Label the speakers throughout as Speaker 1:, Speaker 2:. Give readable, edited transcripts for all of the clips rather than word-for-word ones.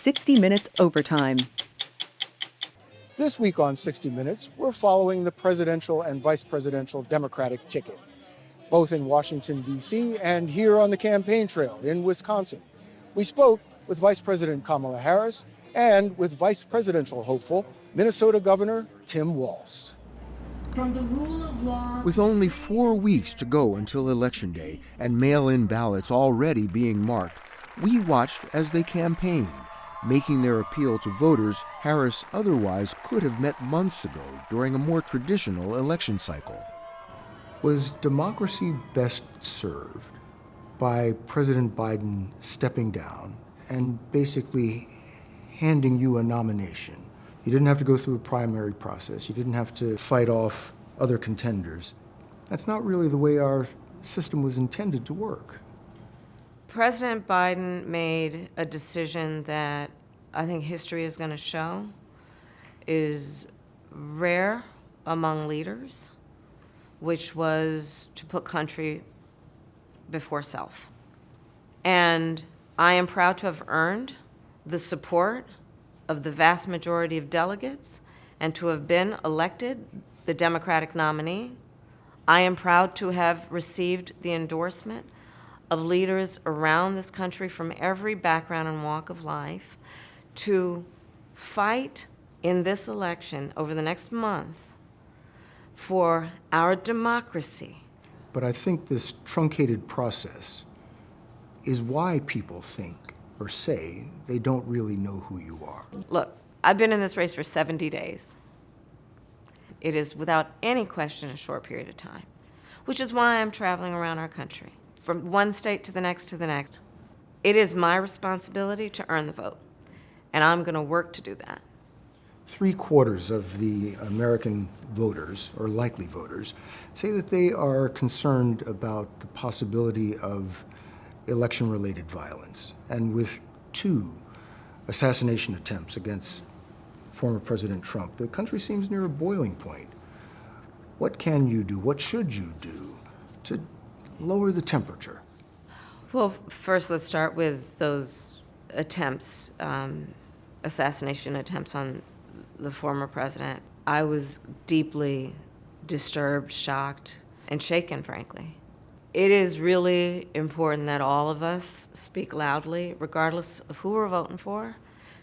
Speaker 1: 60 Minutes Overtime.
Speaker 2: This week on 60 Minutes, we're following the presidential and vice presidential Democratic ticket, both in Washington, D.C. and here on the campaign trail in Wisconsin. We spoke with Vice President Kamala Harris and with vice presidential hopeful Minnesota Governor Tim Walz.
Speaker 3: From the rule of law.
Speaker 4: With only 4 weeks to go until Election Day and mail-in ballots already being marked, we watched as they campaigned, making their appeal to voters Harris otherwise could have met months ago during a more traditional election cycle.
Speaker 5: Was democracy best served by President Biden stepping down and basically handing you a nomination? You didn't have to go through a primary process. You didn't have to fight off other contenders. That's not really the way our system was intended to work.
Speaker 6: President Biden made a decision that I think history is going to show is rare among leaders, which was to put country before self. And I am proud to have earned the support of the vast majority of delegates and to have been elected the Democratic nominee. I am proud to have received the endorsement of leaders around this country from every background and walk of life to fight in this election over the next month for our democracy.
Speaker 5: But I think this truncated process is why people think or say they don't really know who you are.
Speaker 6: Look, I've been in this race for 70 days. It is without any question a short period of time, which is why I'm traveling around our country, from one state to the next to the next. It is my responsibility to earn the vote, and I'm going to work to do that.
Speaker 5: 3/4 of the American voters, or likely voters, say that they are concerned about the possibility of election-related violence. And with 2 assassination attempts against former President Trump, the country seems near a boiling point. What can you do, what should you do to lower the temperature?
Speaker 6: Well, first let's start with those attempts, assassination attempts on the former president. I was deeply disturbed, shocked, and shaken, frankly. It is really important that all of us speak loudly, regardless of who we're voting for,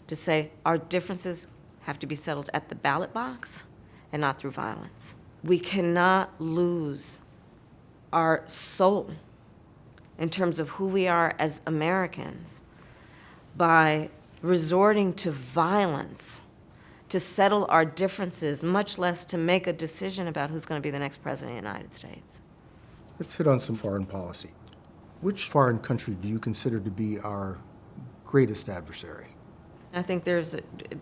Speaker 6: to say our differences have to be settled at the ballot box and not through violence. We cannot lose our soul in terms of who we are as Americans by resorting to violence to settle our differences, much less to make a decision about who's going to be the next president of the United States.
Speaker 5: Let's hit on some foreign policy. Which foreign country do you consider to be our greatest adversary?
Speaker 6: I think there's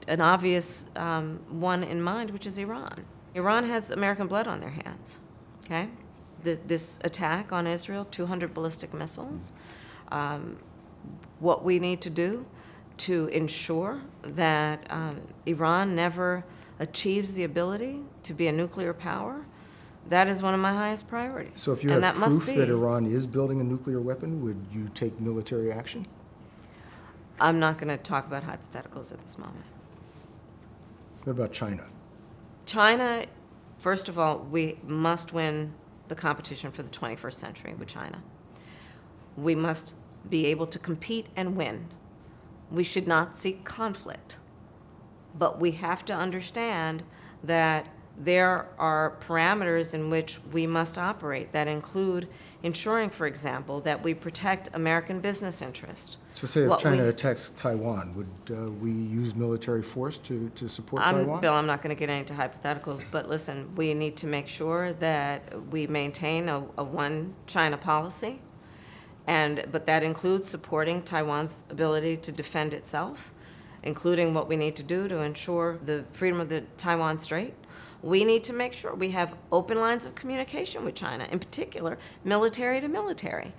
Speaker 6: an obvious one in mind, which is Iran. Iran has American blood on their hands, okay? This attack on Israel, 200 ballistic missiles. What we need to do to ensure that Iran never achieves the ability to be a nuclear power, that is one of my highest priorities.
Speaker 5: So if you have proof that Iran is building a nuclear weapon, would you take military action?
Speaker 6: I'm not going to talk about hypotheticals at this moment.
Speaker 5: What about China?
Speaker 6: China, first of all, we must win the competition for the 21st century with China. We must be able to compete and win. We should not seek conflict. But we have to understand that there are parameters in which we must operate that include ensuring, for example, that we protect American business interests.
Speaker 5: So say if China attacks Taiwan, would we use military force to support Taiwan?
Speaker 6: Bill, I'm not going to get into hypotheticals, but listen, we need to make sure that we maintain a one China policy, but that includes supporting Taiwan's ability to defend itself, including what we need to do to ensure the freedom of the Taiwan Strait. We need to make sure we have open lines of communication with China, in particular, military to military.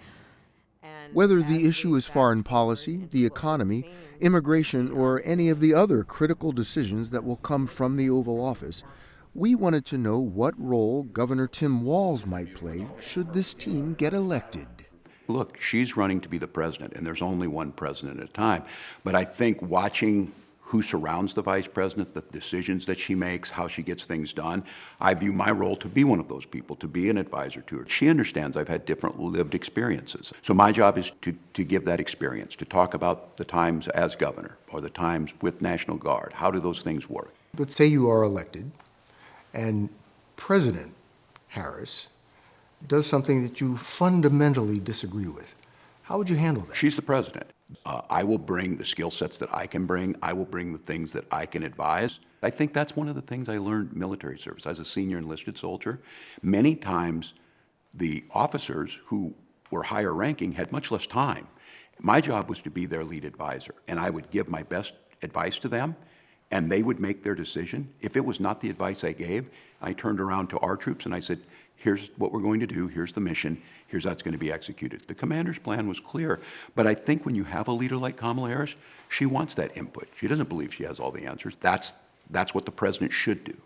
Speaker 4: Whether the issue is foreign policy, the economy, immigration, or any of the other critical decisions that will come from the Oval Office, we wanted to know what role Governor Tim Walz might play should this team get elected.
Speaker 1: Look, she's running to be the president, and there's only one president at a time. But I think watching who surrounds the vice president, the decisions that she makes, how she gets things done, I view my role to be one of those people, to be an advisor to her. She understands I've had different lived experiences. So my job is to give that experience, to talk about the times as governor or the times with National Guard. How do those things work?
Speaker 5: Let's say you are elected and President Harris does something that you fundamentally disagree with. How would you handle that?
Speaker 1: She's the president. I will bring the skill sets that I can bring. I will bring the things that I can advise. I think that's one of the things I learned in military service. As a senior enlisted soldier, many times the officers who were higher ranking had much less time. My job was to be their lead advisor, and I would give my best advice to them, and they would make their decision. If it was not the advice I gave, I turned around to our troops and I said, here's what we're going to do, here's the mission, here's how it's going to be executed. The commander's plan was clear, but I think when you have a leader like Kamala Harris, she wants that input. She doesn't believe she has all the answers. That's what the president should do.